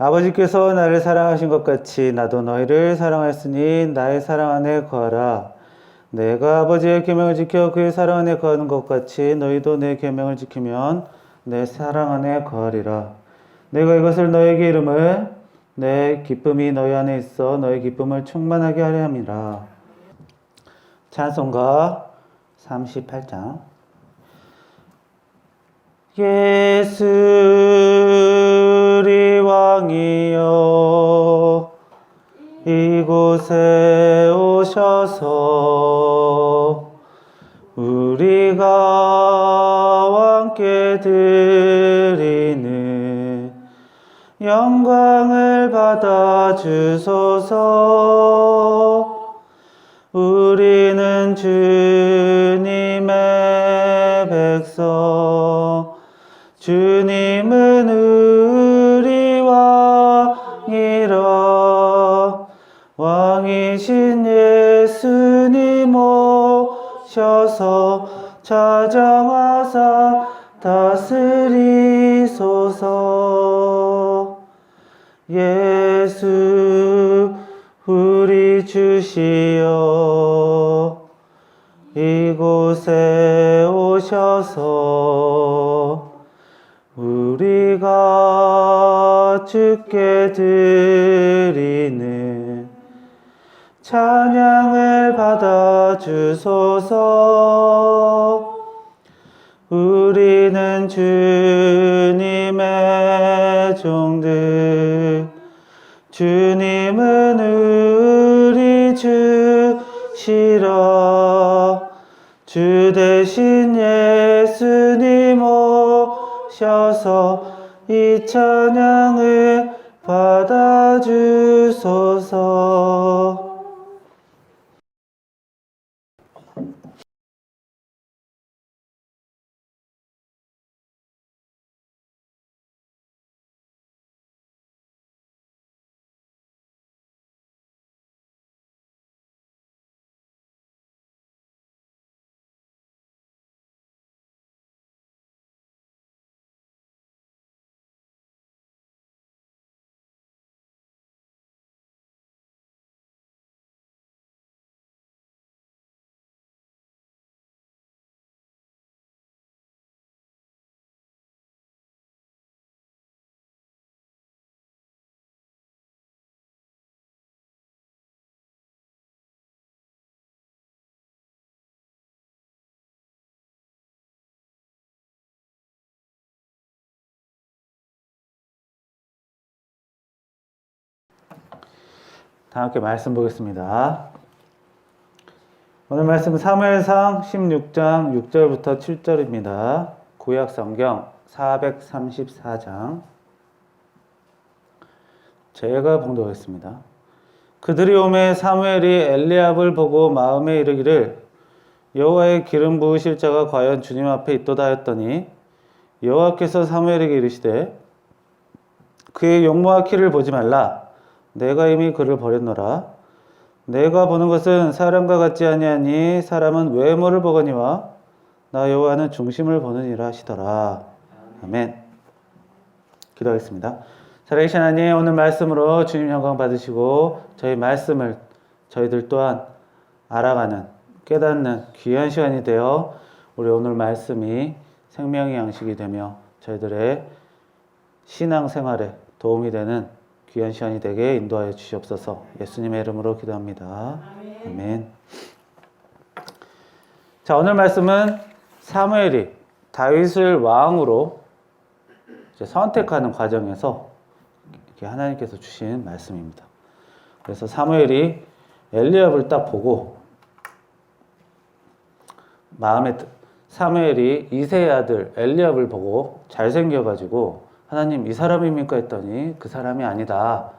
아버지께서 나를 사랑하신 것 같이 나도 너희를 사랑하였으니 나의 사랑 안에 거하라. 내가 아버지의 계명을 지켜 그의 사랑 안에 거하는 것 같이 너희도 내 계명을 지키면 내 사랑 안에 거하리라. 내가 이것을 너희에게 이름을 내 기쁨이 너희 안에 있어 너희 기쁨을 충만하게 하려 함이라. 찬송가 38장. 예수리 왕이여 이곳에 오셔서 우리가 왕께 드리는 영광을 받아 주소서. 우리는 주님의 백성, 주님은 우리 왕이라. 왕이신 예수님 오셔서 자정하사 다스리소서. 예수 우리 주시여 이곳에 오셔서 우리가 주께 드리는 찬양을 받아 주소서. 우리는 주님의 종들, 주님은 우리 주시라. 주 대신 예수님 오셔서 이 찬양을 받아 주소서. 다 함께 말씀 보겠습니다. 오늘 말씀은 사무엘상 16장 6절부터 7절입니다. 구약 성경 434장. 제가 봉독하겠습니다. 그들이 오매 사무엘이 엘리압을 보고 마음에 이르기를 여호와의 기름 부으실 자가 과연 주님 앞에 있도다 하였더니 여호와께서 사무엘에게 이르시되 그의 용모와 키를 보지 말라. 내가 이미 그를 버렸노라. 내가 보는 것은 사람과 같지 아니하니 사람은 외모를 보거니와 나 여호와는 중심을 보느니라 하시더라. 아멘. 기도하겠습니다. 살아계신 하나님, 오늘 말씀으로 주님 영광 받으시고 저희 말씀을 저희들 또한 알아가는, 깨닫는 귀한 시간이 되어 우리 오늘 말씀이 생명의 양식이 되며 저희들의 신앙생활에 도움이 되는 귀한 시간이 되게 인도하여 주시옵소서. 예수님의 이름으로 기도합니다. 아멘. 자, 오늘 말씀은 사무엘이 다윗을 왕으로 이제 선택하는 과정에서 이렇게 하나님께서 주신 말씀입니다. 그래서 사무엘이 엘리압을 딱 보고 사무엘이 이새의 아들 엘리압을 보고 잘생겨가지고 하나님 이 사람입니까 했더니 그 사람이 아니다.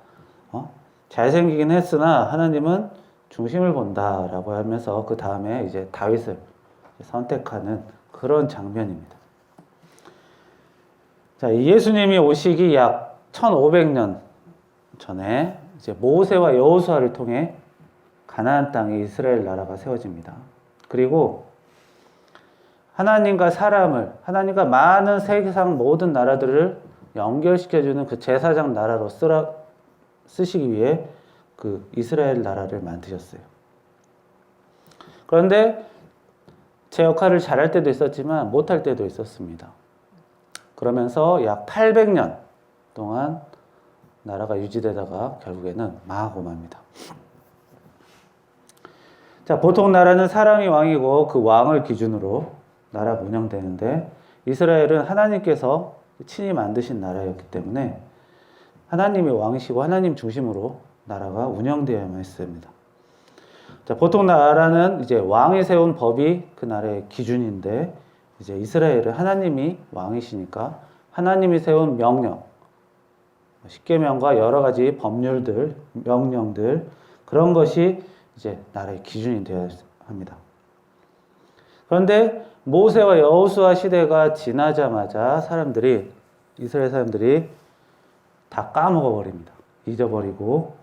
잘생기긴 했으나 하나님은 중심을 본다라고 하면서 그 다음에 이제 다윗을 선택하는 그런 장면입니다. 자, 예수님이 오시기 약 1500년 전에 이제 모세와 여호수아를 통해 가나안 땅에 이스라엘 나라가 세워집니다. 그리고 하나님과 많은 세상 모든 나라들을 연결시켜주는 그 제사장 나라로 쓰시기 위해 그 이스라엘 나라를 만드셨어요. 그런데 제 역할을 잘할 때도 있었지만 못할 때도 있었습니다. 그러면서 약 800년 동안 나라가 유지되다가 결국에는 망하고 맙니다. 자, 보통 나라는 사람이 왕이고 그 왕을 기준으로 나라가 운영되는데 이스라엘은 하나님께서 친히 만드신 나라였기 때문에 하나님이 왕이시고 하나님 중심으로 나라가 운영되어야만 했습니다. 자, 보통 나라는 이제 왕이 세운 법이 그 나라의 기준인데 이제 이스라엘은 하나님이 왕이시니까 하나님이 세운 명령, 십계명과 여러 가지 법률들, 명령들 그런 것이 이제 나라의 기준이 되어야 합니다. 그런데 모세와 여호수아 시대가 지나자마자 이스라엘 사람들이 다 까먹어 버립니다. 잊어버리고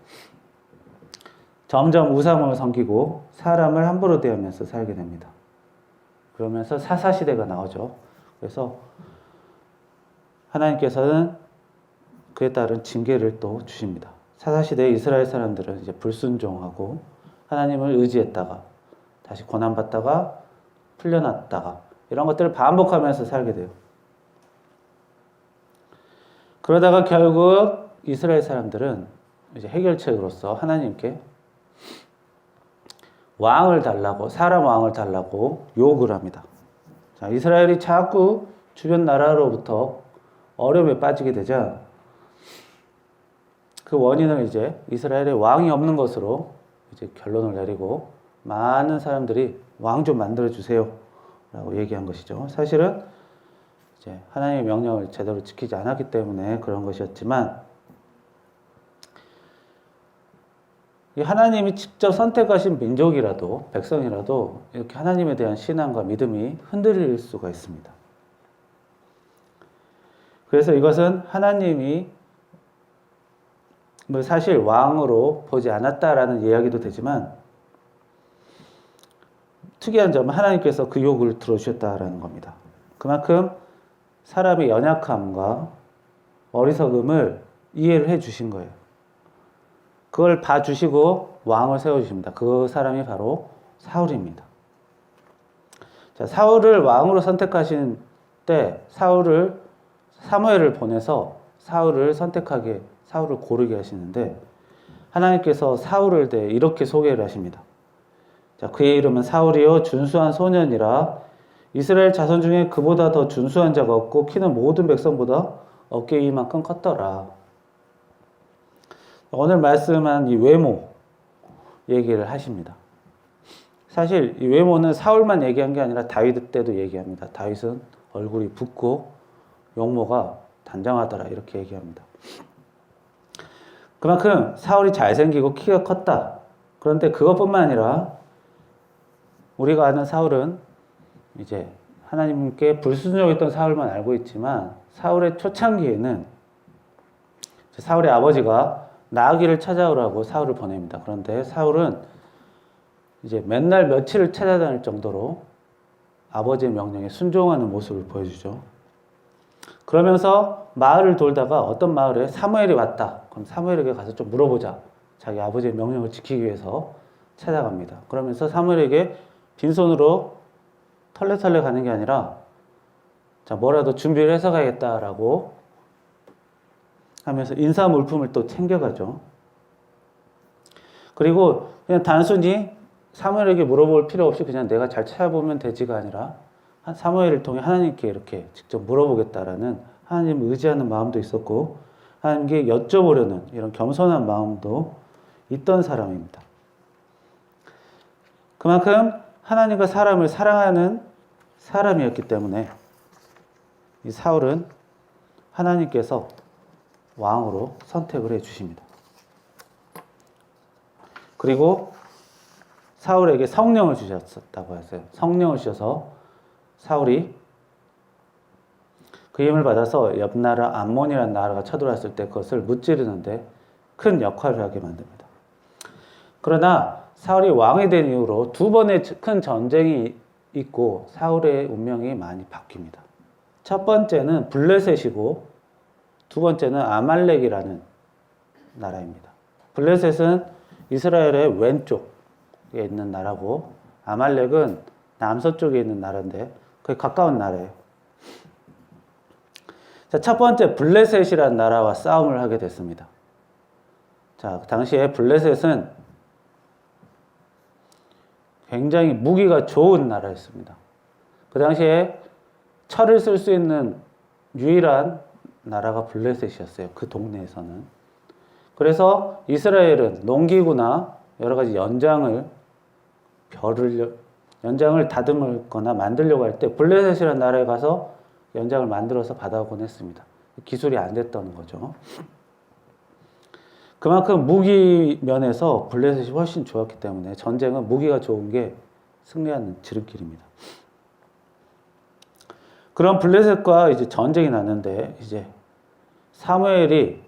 점점 우상을 섬기고 사람을 함부로 대하면서 살게 됩니다. 그러면서 사사시대가 나오죠. 그래서 하나님께서는 그에 따른 징계를 또 주십니다. 사사시대의 이스라엘 사람들은 이제 불순종하고 하나님을 의지했다가 다시 고난받다가 풀려났다가 이런 것들을 반복하면서 살게 돼요. 그러다가 결국 이스라엘 사람들은 이제 해결책으로서 하나님께 사람 왕을 달라고 요구를 합니다. 자, 이스라엘이 자꾸 주변 나라로부터 어려움에 빠지게 되자 그 원인을 이제 이스라엘에 왕이 없는 것으로 이제 결론을 내리고 많은 사람들이 왕 좀 만들어 주세요 라고 얘기한 것이죠. 사실은 이제 하나님의 명령을 제대로 지키지 않았기 때문에 그런 것이었지만 이 하나님이 직접 선택하신 민족이라도 백성이라도 이렇게 하나님에 대한 신앙과 믿음이 흔들릴 수가 있습니다. 그래서 이것은 하나님이 사실 왕으로 보지 않았다라는 이야기도 되지만 특이한 점은 하나님께서 그 요구를 들어주셨다라는 겁니다. 그만큼 사람의 연약함과 어리석음을 이해를 해 주신 거예요. 그걸 봐주시고 왕을 세워주십니다. 그 사람이 바로 사울입니다. 자, 사울을 왕으로 선택하신 때 사무엘을 보내서 사울을 고르게 하시는데 하나님께서 사울을 대해 이렇게 소개를 하십니다. 자, 그의 이름은 사울이요 준수한 소년이라 이스라엘 자손 중에 그보다 더 준수한 자가 없고 키는 모든 백성보다 어깨 위만큼 컸더라. 오늘 말씀한 이 외모 얘기를 하십니다. 사실 이 외모는 사울만 얘기한 게 아니라 다윗 때도 얘기합니다. 다윗은 얼굴이 붓고 용모가 단정하더라 이렇게 얘기합니다. 그만큼 사울이 잘생기고 키가 컸다. 그런데 그것뿐만 아니라 우리가 아는 사울은 이제 하나님께 불순종했던 사울만 알고 있지만 사울의 초창기에는 사울의 아버지가 나귀를 찾아오라고 사울을 보냅니다. 그런데 사울은 이제 맨날 며칠을 찾아다닐 정도로 아버지의 명령에 순종하는 모습을 보여주죠. 그러면서 마을을 돌다가 어떤 마을에 사무엘이 왔다. 그럼 사무엘에게 가서 좀 물어보자. 자기 아버지의 명령을 지키기 위해서 찾아갑니다. 그러면서 사무엘에게 빈손으로 털레털레 가는 게 아니라 자, 뭐라도 준비를 해서 가야겠다라고 하면서 인사 물품을 또 챙겨가죠. 그리고 그냥 단순히 사무엘에게 물어볼 필요 없이 그냥 내가 잘 찾아보면 되지가 아니라 사무엘을 통해 하나님께 이렇게 직접 물어보겠다라는 하나님을 의지하는 마음도 있었고 하나님께 여쭤보려는 이런 겸손한 마음도 있던 사람입니다. 그만큼 하나님과 사람을 사랑하는 사람이었기 때문에 이 사울은 하나님께서 왕으로 선택을 해 주십니다. 그리고 사울에게 성령을 주셨다고 했어요. 성령을 주셔서 사울이 그 힘을 받아서 옆 나라 암몬이라는 나라가 쳐들어왔을 때 그것을 무찌르는데 큰 역할을 하게 만듭니다. 그러나 사울이 왕이 된 이후로 두 번의 큰 전쟁이 있고 사울의 운명이 많이 바뀝니다. 첫 번째는 블레셋이고 두 번째는 아말렉이라는 나라입니다. 블레셋은 이스라엘의 왼쪽에 있는 나라고 아말렉은 남서쪽에 있는 나라인데 거의 가까운 나라예요. 자, 첫 번째 블레셋이라는 나라와 싸움을 하게 됐습니다. 자, 당시에 블레셋은 굉장히 무기가 좋은 나라였습니다. 그 당시에 철을 쓸 수 있는 유일한 나라가 블레셋이었어요. 그 동네에서는. 그래서 이스라엘은 농기구나 여러 가지 연장을 다듬거나 만들려고 할 때 블레셋이라는 나라에 가서 연장을 만들어서 받아오곤 했습니다. 기술이 안 됐던 거죠. 그만큼 무기 면에서 블레셋이 훨씬 좋았기 때문에 전쟁은 무기가 좋은 게 승리하는 지름길입니다. 그런 블레셋과 이제 전쟁이 났는데 이제 사무엘이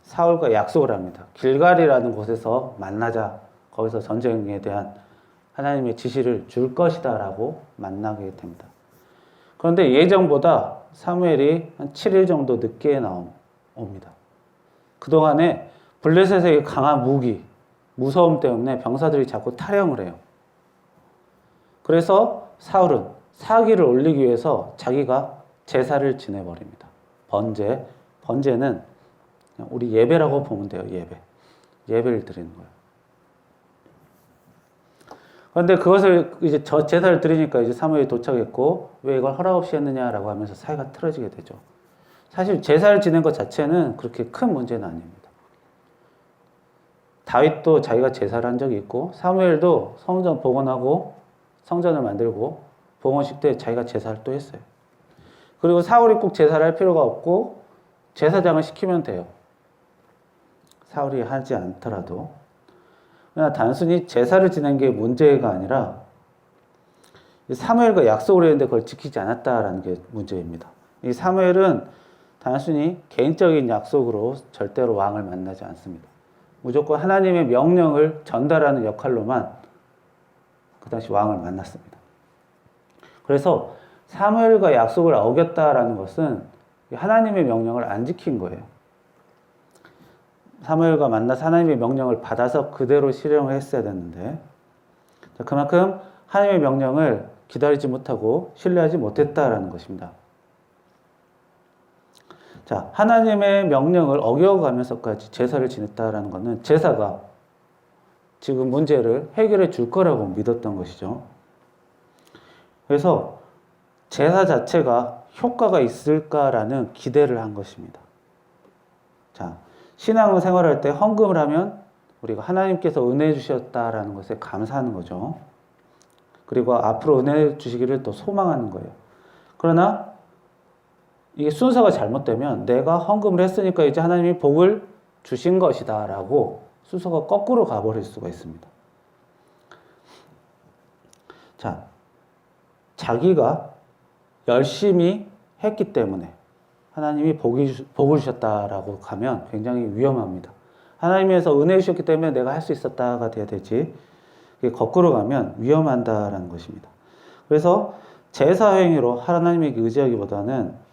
사울과 약속을 합니다. 길갈이라는 곳에서 만나자. 거기서 전쟁에 대한 하나님의 지시를 줄 것이다라고 만나게 됩니다. 그런데 예정보다 사무엘이 한 7일 정도 늦게 옵니다. 그동안에 블레셋의 강한 무기, 무서움 때문에 병사들이 자꾸 탈영을 해요. 그래서 사울은 사기를 올리기 위해서 자기가 제사를 지내버립니다. 번제는 우리 예배라고 보면 돼요. 예배를 드리는 거예요. 그런데 그것을 이제 제사를 드리니까 이제 사무엘이 도착했고 왜 이걸 허락 없이 했느냐라고 하면서 사이가 틀어지게 되죠. 사실 제사를 지낸 것 자체는 그렇게 큰 문제는 아닙니다. 다윗도 자기가 제사를 한 적이 있고 사무엘도 성전 복원하고 성전을 만들고 봉헌식 때 자기가 제사를 또 했어요. 그리고 사울이 꼭 제사를 할 필요가 없고 제사장을 시키면 돼요. 사울이 하지 않더라도. 그러나 단순히 제사를 지낸 게 문제가 아니라 사무엘과 약속을 했는데 그걸 지키지 않았다라는 게 문제입니다. 이 사무엘은 단순히 개인적인 약속으로 절대로 왕을 만나지 않습니다. 무조건 하나님의 명령을 전달하는 역할로만 그 당시 왕을 만났습니다. 그래서 사무엘과 약속을 어겼다라는 것은 하나님의 명령을 안 지킨 거예요. 사무엘과 만나서 하나님의 명령을 받아서 그대로 실행을 했어야 됐는데 그만큼 하나님의 명령을 기다리지 못하고 신뢰하지 못했다라는 것입니다. 자, 하나님의 명령을 어겨가면서까지 제사를 지냈다라는 것은 제사가 지금 문제를 해결해 줄 거라고 믿었던 것이죠. 그래서 제사 자체가 효과가 있을까라는 기대를 한 것입니다. 자, 신앙을 생활할 때 헌금을 하면 우리가 하나님께서 은혜 주셨다라는 것에 감사하는 거죠. 그리고 앞으로 은혜 주시기를 또 소망하는 거예요. 그러나 이게 순서가 잘못되면 내가 헌금을 했으니까 이제 하나님이 복을 주신 것이다 라고 순서가 거꾸로 가버릴 수가 있습니다. 자, 자기가 열심히 했기 때문에 하나님이 복을 주셨다라고 가면 굉장히 위험합니다. 하나님에서 은혜 주셨기 때문에 내가 할 수 있었다가 돼야 되지. 이게 거꾸로 가면 위험한다라는 것입니다. 그래서 제사 행위로 하나님에게 의지하기보다는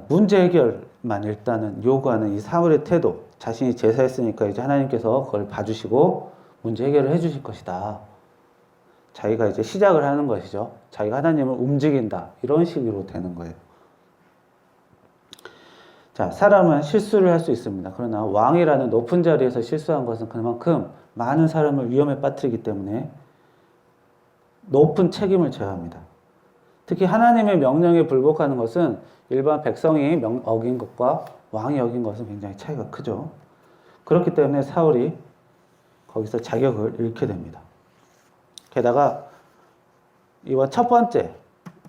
문제 해결만 일단은 요구하는 이 사울의 태도, 자신이 제사했으니까 이제 하나님께서 그걸 봐주시고 문제 해결을 해주실 것이다. 자기가 이제 시작을 하는 것이죠. 자기가 하나님을 움직인다. 이런 식으로 되는 거예요. 자, 사람은 실수를 할 수 있습니다. 그러나 왕이라는 높은 자리에서 실수한 것은 그만큼 많은 사람을 위험에 빠뜨리기 때문에 높은 책임을 져야 합니다. 특히 하나님의 명령에 불복하는 것은 일반 백성이 어긴 것과 왕이 어긴 것은 굉장히 차이가 크죠. 그렇기 때문에 사울이 거기서 자격을 잃게 됩니다. 게다가 이번 첫 번째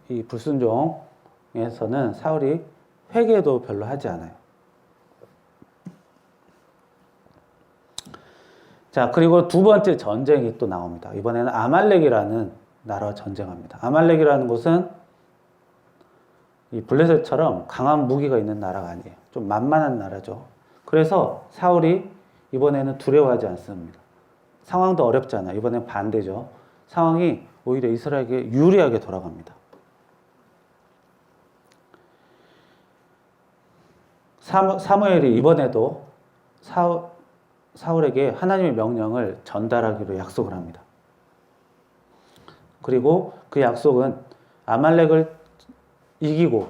이 불순종에서는 사울이 회개도 별로 하지 않아요. 자, 그리고 두 번째 전쟁이 또 나옵니다. 이번에는 아말렉이라는 나라와 전쟁합니다. 아말렉이라는 곳은 이 블레셋처럼 강한 무기가 있는 나라가 아니에요. 좀 만만한 나라죠. 그래서 사울이 이번에는 두려워하지 않습니다. 상황도 어렵잖아요. 이번엔 반대죠. 상황이 오히려 이스라엘에게 유리하게 돌아갑니다. 사무엘이 이번에도 사울에게 하나님의 명령을 전달하기로 약속을 합니다. 그리고 그 약속은 아말렉을 이기고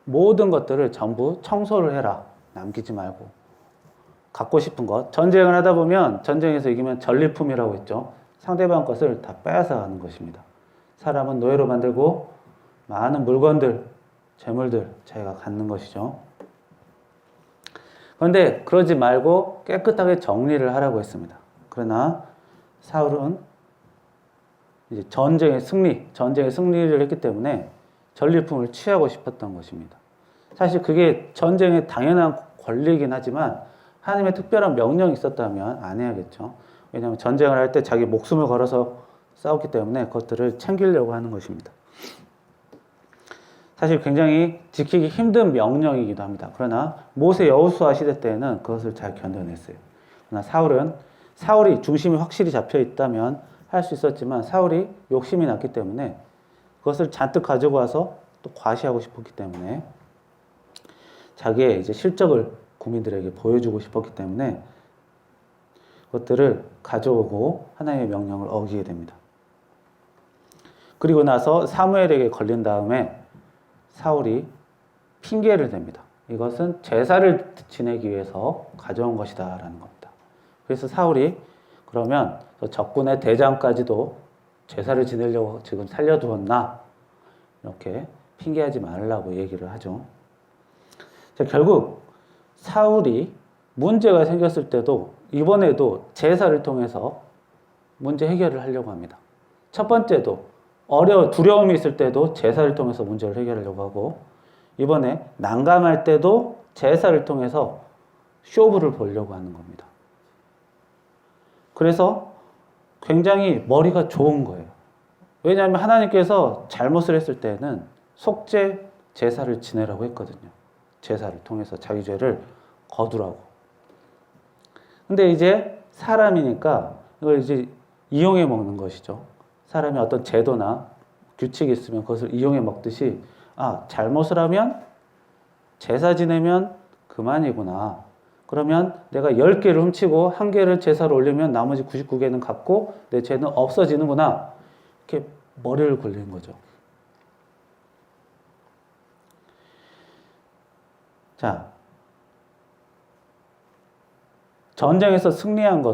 모든 것들을 전부 청소를 해라. 남기지 말고. 갖고 싶은 것. 전쟁을 하다 보면 전쟁에서 이기면 전리품이라고 했죠. 상대방 것을 다 빼앗아 가는 것입니다. 사람은 노예로 만들고 많은 물건들, 재물들 자기가 갖는 것이죠. 그런데 그러지 말고 깨끗하게 정리를 하라고 했습니다. 그러나 사울은 이제 전쟁의 승리를 했기 때문에 전리품을 취하고 싶었던 것입니다. 사실 그게 전쟁의 당연한 권리이긴 하지만 하나님의 특별한 명령이 있었다면 안 해야겠죠. 왜냐하면 전쟁을 할 때 자기 목숨을 걸어서 싸웠기 때문에 그것들을 챙기려고 하는 것입니다. 사실 굉장히 지키기 힘든 명령이기도 합니다. 그러나 모세 여호수아 시대 때에는 그것을 잘 견뎌냈어요. 그러나 사울이 중심이 확실히 잡혀 있다면 할 수 있었지만 사울이 욕심이 났기 때문에 그것을 잔뜩 가지고 와서 또 과시하고 싶었기 때문에 자기의 이제 실적을 국민들에게 보여주고 싶었기 때문에 그것들을 가져오고 하나님의 명령을 어기게 됩니다. 그리고 나서 사무엘에게 걸린 다음에 사울이 핑계를 댑니다. 이것은 제사를 지내기 위해서 가져온 것이다 라는 겁니다. 그래서 사울이 그러면 적군의 대장까지도 제사를 지내려고 지금 살려두었나? 이렇게 핑계하지 말라고 얘기를 하죠. 자, 결국 사울이 문제가 생겼을 때도 이번에도 제사를 통해서 문제 해결을 하려고 합니다. 첫 번째도 두려움이 있을 때도 제사를 통해서 문제를 해결하려고 하고 이번에 난감할 때도 제사를 통해서 쇼부를 보려고 하는 겁니다. 그래서 굉장히 머리가 좋은 거예요. 왜냐하면 하나님께서 잘못을 했을 때는 속죄 제사를 지내라고 했거든요. 제사를 통해서 자기 죄를 거두라고. 근데 이제 사람이니까 이걸 이제 이용해 먹는 것이죠. 사람이 어떤 제도나 규칙이 있으면 그것을 이용해 먹듯이 잘못을 하면 제사 지내면 그만이구나. 그러면 내가 10개를 훔치고 1개를 제사로 올리면 나머지 99개는 갚고 내 죄는 없어지는구나. 이렇게 머리를 굴리는 거죠. 자, 전쟁에서 승리하고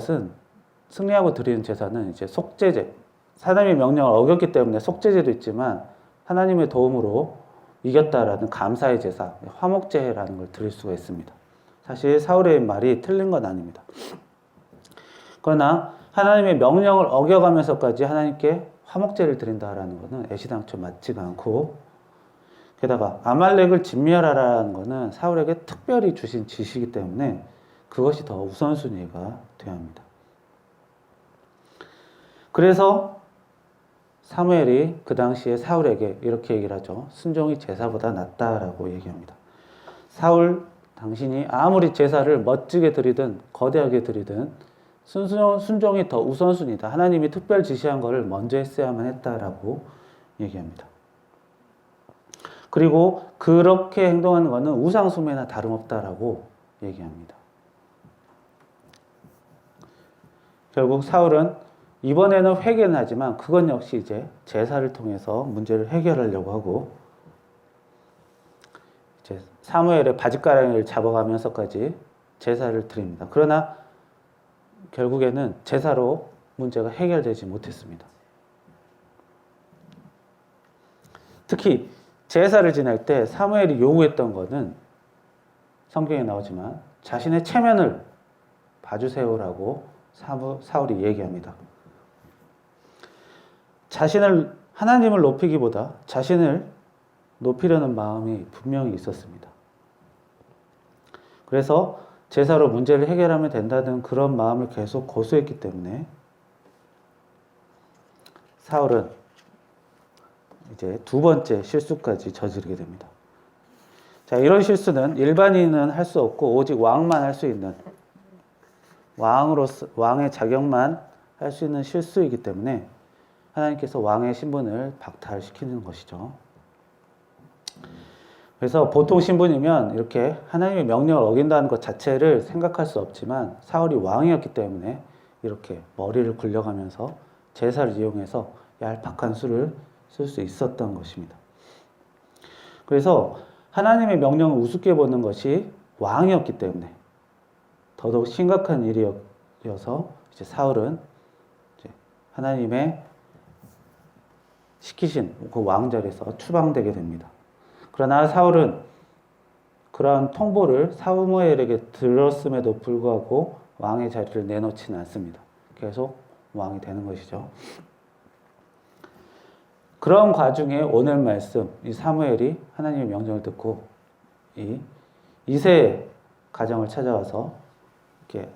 드리는 제사는 이제 속죄제. 하나님의 명령을 어겼기 때문에 속죄제도 있지만 하나님의 도움으로 이겼다라는 감사의 제사, 화목제라는 걸 드릴 수가 있습니다. 사실 사울의 말이 틀린 건 아닙니다. 그러나 하나님의 명령을 어겨가면서까지 하나님께 화목제를 드린다라는 것은 애시당초 맞지가 않고 게다가 아말렉을 진멸하라는 것은 사울에게 특별히 주신 지시이기 때문에 그것이 더 우선순위가 되어야 합니다. 그래서 사무엘이 그 당시에 사울에게 이렇게 얘기를 하죠. 순종이 제사보다 낫다라고 얘기합니다. 사울, 당신이 아무리 제사를 멋지게 드리든 거대하게 드리든 순종이 더 우선순위다. 하나님이 특별 지시한 것을 먼저 했어야만 했다라고 얘기합니다. 그리고 그렇게 행동하는 것은 우상숭배나 다름없다라고 얘기합니다. 결국 사울은 이번에는 회개는 하지만 그건 역시 이제 제사를 통해서 문제를 해결하려고 하고 이제 사무엘의 바짓가랑이를 잡아가면서까지 제사를 드립니다. 그러나 결국에는 제사로 문제가 해결되지 못했습니다. 특히 제사를 지낼 때 사무엘이 요구했던 것은 성경에 나오지만 자신의 체면을 봐주세요라고 사울이 얘기합니다. 하나님을 높이기보다 자신을 높이려는 마음이 분명히 있었습니다. 그래서 제사로 문제를 해결하면 된다는 그런 마음을 계속 고수했기 때문에 사울은 이제 두 번째 실수까지 저지르게 됩니다. 자, 이런 실수는 일반인은 할 수 없고 오직 왕만 할 수 있는 왕의 자격만 할 수 있는 실수이기 때문에 하나님께서 왕의 신분을 박탈시키는 것이죠. 그래서 보통 신분이면 이렇게 하나님의 명령을 어긴다는 것 자체를 생각할 수 없지만 사울이 왕이었기 때문에 이렇게 머리를 굴려가면서 제사를 이용해서 얄팍한 수를 쓸 수 있었던 것입니다. 그래서 하나님의 명령을 우습게 보는 것이 왕이었기 때문에 더더욱 심각한 일이어서 이제 사울은 이제 하나님의 시키신 그 왕자리에서 추방되게 됩니다. 그러나 사울은 그러한 통보를 사무엘에게 들었음에도 불구하고 왕의 자리를 내놓지는 않습니다. 계속 왕이 되는 것이죠. 그런 과중에 오늘 말씀, 이 사무엘이 하나님의 명령을 듣고 이 이새의 가정을 찾아와서 이렇게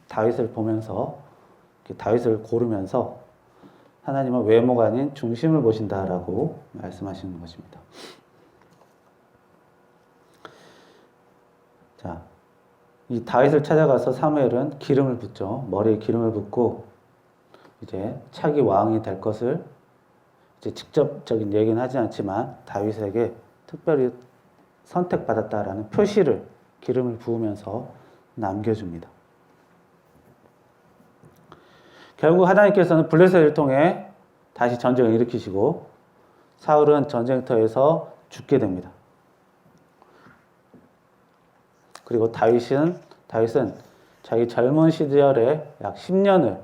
다윗을 보면서 이렇게 다윗을 고르면서 하나님은 외모가 아닌 중심을 보신다라고 말씀하시는 것입니다. 자, 이 다윗을 찾아가서 사무엘은 기름을 붓죠. 머리에 기름을 붓고 이제 차기 왕이 될 것을 이제 직접적인 얘기는 하지 않지만 다윗에게 특별히 선택받았다라는 표시를 기름을 부으면서 남겨줍니다. 결국 하나님께서는 블레셋을 통해 다시 전쟁을 일으키시고 사울은 전쟁터에서 죽게 됩니다. 그리고 다윗은 자기 젊은 시절에 약 10년을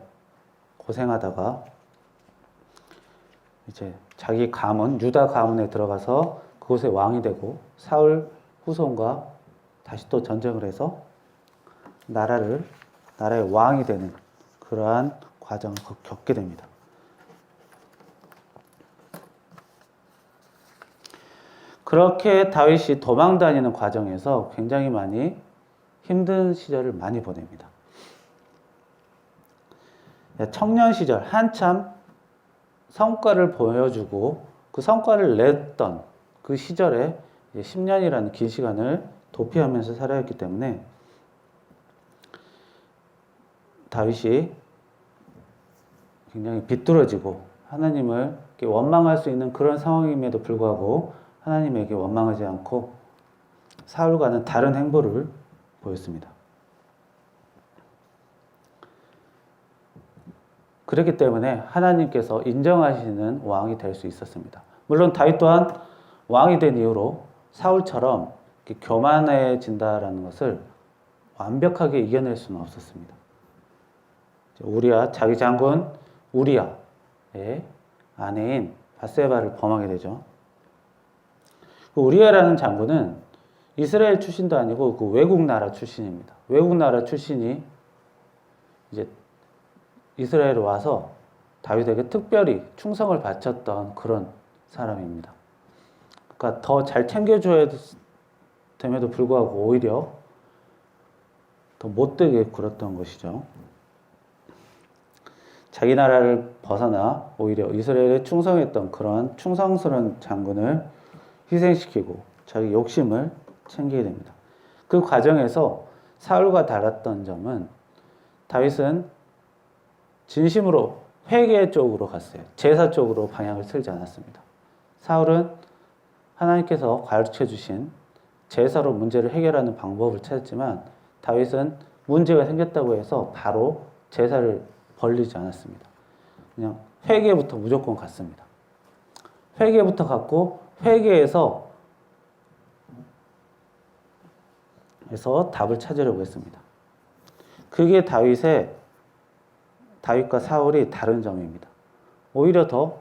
고생하다가 이제 자기 가문, 유다 가문에 들어가서 그곳에 왕이 되고 사울 후손과 다시 또 전쟁을 해서 나라의 왕이 되는 그러한 과정을 겪게 됩니다. 그렇게 다윗이 도망 다니는 과정에서 굉장히 많이 힘든 시절을 많이 보냅니다. 청년 시절 한참 성과를 보여주고 그 성과를 냈던 그 시절에 10년이라는 긴 시간을 도피하면서 살아야 했기 때문에 다윗이 굉장히 비뚤어지고 하나님을 원망할 수 있는 그런 상황임에도 불구하고 하나님에게 원망하지 않고 사울과는 다른 행보를 보였습니다. 그렇기 때문에 하나님께서 인정하시는 왕이 될 수 있었습니다. 물론 다윗 또한 왕이 된 이후로 사울처럼 교만해진다라는 것을 완벽하게 이겨낼 수는 없었습니다. 자기 장군 우리야의 아내인 밧세바를 범하게 되죠. 우리야라는 장군은 이스라엘 출신도 아니고 그 외국 나라 출신입니다. 외국 나라 출신이 이제 이스라엘에 와서 다윗에게 특별히 충성을 바쳤던 그런 사람입니다. 그러니까 더 잘 챙겨줘야 됨에도 불구하고 오히려 더 못되게 굴었던 것이죠. 자기 나라를 벗어나 오히려 이스라엘에 충성했던 그런 충성스러운 장군을 희생시키고 자기 욕심을 챙기게 됩니다. 그 과정에서 사울과 달랐던 점은 다윗은 진심으로 회개 쪽으로 갔어요. 제사 쪽으로 방향을 틀지 않았습니다. 사울은 하나님께서 가르쳐 주신 제사로 문제를 해결하는 방법을 찾았지만 다윗은 문제가 생겼다고 해서 바로 제사를 벌리지 않았습니다. 그냥 회개부터 무조건 갔습니다. 회개부터 갔고 회개에서 답을 찾으려고 했습니다. 그게 다윗과 사울이 다른 점입니다. 오히려 더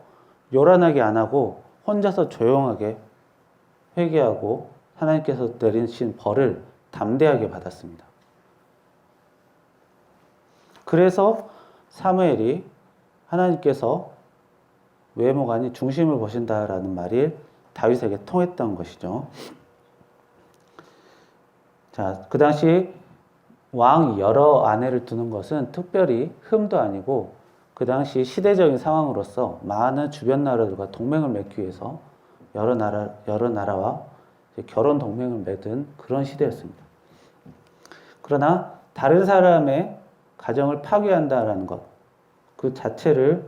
요란하게 안 하고 혼자서 조용하게 회개하고 하나님께서 내리신 벌을 담대하게 받았습니다. 그래서 사무엘이 하나님께서 외모가 아닌 중심을 보신다라는 말이 다윗에게 통했던 것이죠. 자, 그 당시 왕이 여러 아내를 두는 것은 특별히 흠도 아니고 그 당시 시대적인 상황으로서 많은 주변 나라들과 동맹을 맺기 위해서 여러 나라와 결혼 동맹을 맺은 그런 시대였습니다. 그러나 다른 사람의 가정을 파괴한다라는 것, 그 자체를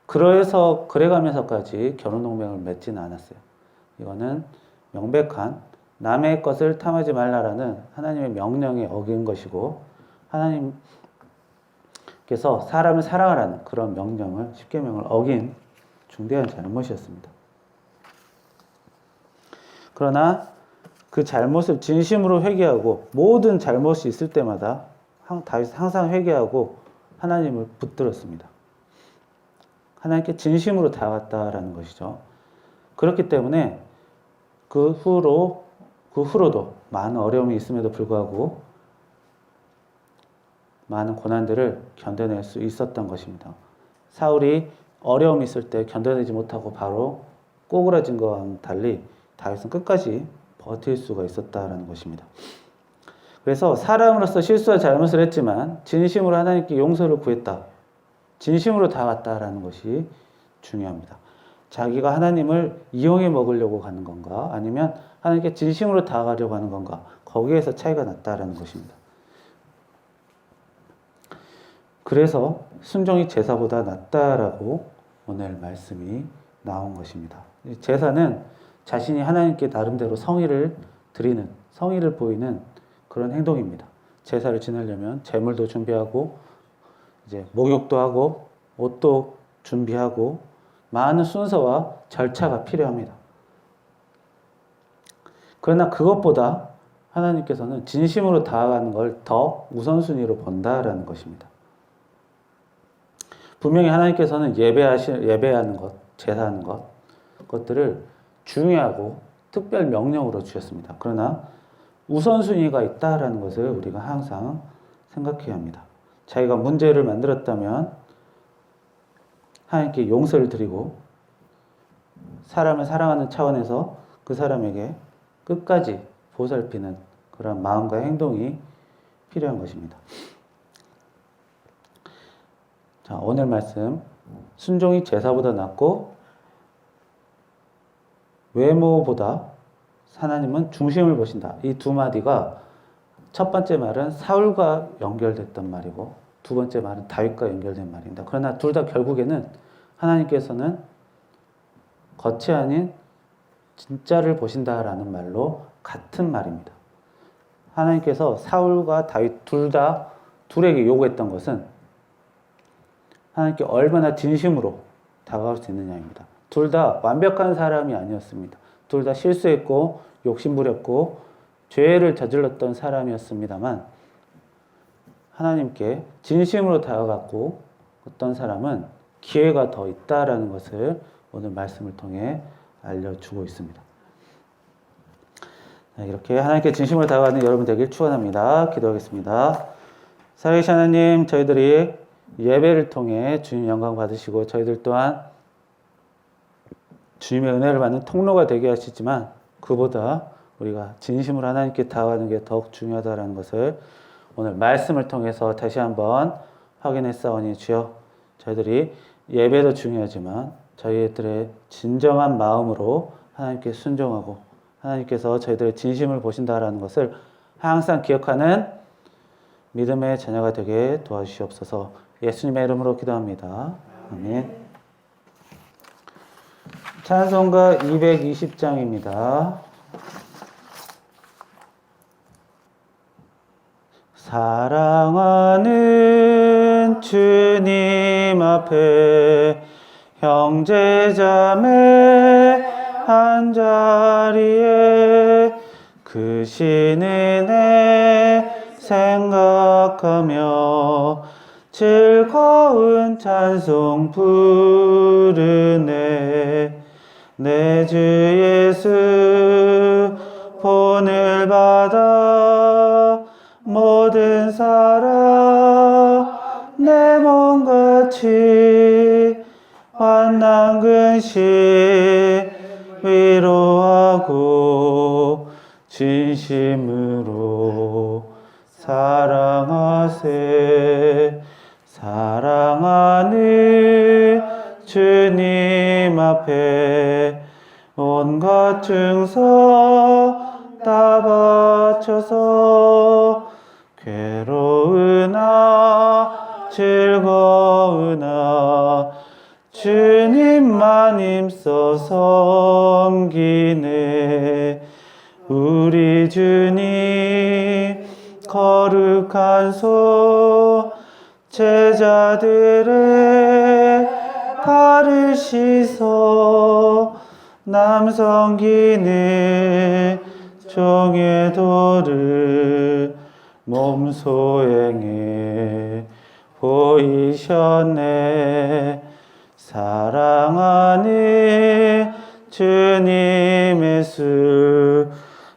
그래가면서까지 결혼 동맹을 맺지는 않았어요. 이거는 명백한 남의 것을 탐하지 말라라는 하나님의 명령에 어긴 것이고, 하나님께서 사람을 사랑하라는 그런 명령을, 십계명을 어긴 중대한 잘못이었습니다. 그러나 그 잘못을 진심으로 회개하고, 모든 잘못이 있을 때마다 다윗은 항상 회개하고 하나님을 붙들었습니다. 하나님께 진심으로 다가갔다라는 것이죠. 그렇기 때문에 그 후로도 많은 어려움이 있음에도 불구하고 많은 고난들을 견뎌낼 수 있었던 것입니다. 사울이 어려움이 있을 때 견뎌내지 못하고 바로 꼬그라진 것과는 달리 다윗은 끝까지 버틸 수가 있었다라는 것입니다. 그래서 사람으로서 실수와 잘못을 했지만 진심으로 하나님께 용서를 구했다, 진심으로 다가갔다라는 것이 중요합니다. 자기가 하나님을 이용해 먹으려고 가는 건가, 아니면 하나님께 진심으로 다가가려고 하는 건가, 거기에서 차이가 났다라는 것입니다. 그래서 순종이 제사보다 낫다라고 오늘 말씀이 나온 것입니다. 제사는 자신이 하나님께 나름대로 성의를 드리는, 성의를 보이는 그런 행동입니다. 제사를 지내려면 제물도 준비하고, 이제 목욕도 하고, 옷도 준비하고, 많은 순서와 절차가 필요합니다. 그러나 그것보다 하나님께서는 진심으로 다가가는 걸 더 우선순위로 본다라는 것입니다. 분명히 하나님께서는 예배하는 것, 제사하는 것, 그것들을 중요하고 특별 명령으로 주셨습니다. 그러나 우선순위가 있다라는 것을 우리가 항상 생각해야 합니다. 자기가 문제를 만들었다면 하나님께 용서를 드리고, 사람을 사랑하는 차원에서 그 사람에게 끝까지 보살피는 그런 마음과 행동이 필요한 것입니다. 자, 오늘 말씀, 순종이 제사보다 낫고 외모보다 하나님은 중심을 보신다. 이 두 마디가 첫 번째 말은 사울과 연결됐던 말이고, 두 번째 말은 다윗과 연결된 말입니다. 그러나 둘 다 결국에는 하나님께서는 겉이 아닌 진짜를 보신다라는 말로 같은 말입니다. 하나님께서 사울과 다윗 둘에게 요구했던 것은 하나님께 얼마나 진심으로 다가갈 수 있느냐입니다. 둘 다 완벽한 사람이 아니었습니다. 둘 다 실수했고 욕심부렸고 죄를 저질렀던 사람이었습니다만, 하나님께 진심으로 다가갔고 어떤 사람은 기회가 더 있다라는 것을 오늘 말씀을 통해 알려주고 있습니다. 이렇게 하나님께 진심으로 다가가는 여러분 되길 축원합니다. 기도하겠습니다. 살아계신 하나님, 저희들이 예배를 통해 주님 영광 받으시고 저희들 또한 주님의 은혜를 받는 통로가 되게 하시지만, 그보다 우리가 진심으로 하나님께 다가가는 게 더욱 중요하다는 것을 오늘 말씀을 통해서 다시 한번 확인했사오니, 주여, 저희들이 예배도 중요하지만 저희들의 진정한 마음으로 하나님께 순종하고 하나님께서 저희들의 진심을 보신다라는 것을 항상 기억하는 믿음의 자녀가 되게 도와주시옵소서. 예수님의 이름으로 기도합니다. 아멘. 찬송가 220장입니다. 사랑하는 주님 앞에 형제자매 한자리에 크신 은혜 생각하며 즐거운 찬송 부르네. 내 주 예수 본을 받아 모든 사람 내 몸같이 환난 근심 위로하고 진심으로 사랑하세. 사랑하는 주님 앞에 온갖 증서 다 바쳐서 괴로우나 즐거우나 주님만 힘써 섬기네. 우리 주님 거룩한 손 제자들의 발을 씻어 남성기는 종의 도를 몸소행해 보이셨네. 사랑하는 주님의 수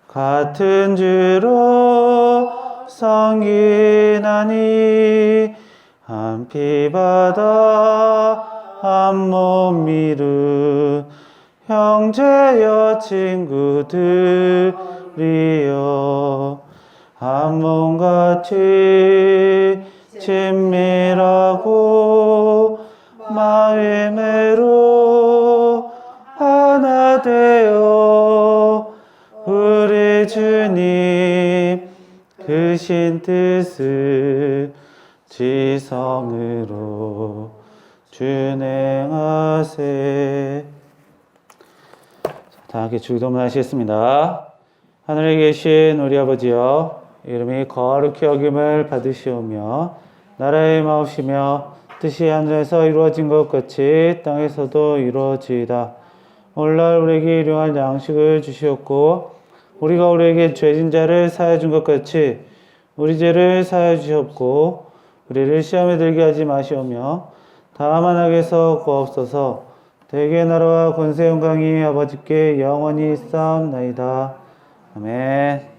같은 주로 성기나니 한 피바다 한 몸 이룬 형제여 친구들이여 한 몸같이 친밀하고 마음으로 하나 되어 우리 주님 크신 뜻을 지성으로 준행하세. 다 함께 주기도문 하시겠습니다. 하늘에 계신 우리 아버지여, 이름이 거룩히 여김을 받으시오며 나라의 마옵시며 뜻이 하늘에서 이루어진 것 같이 땅에서도 이루어지이다. 오늘날 우리에게 일용할 양식을 주시옵고 우리가 우리에게 죄진 자를 사하여 준 것 같이 우리 죄를 사하여 주시옵고 우리를 시험에 들게 하지 마시오며 다만 악에서 구하옵소서. 대개 나라와 권세 영광이 아버지께 영원히 있사옵나이다. 아멘.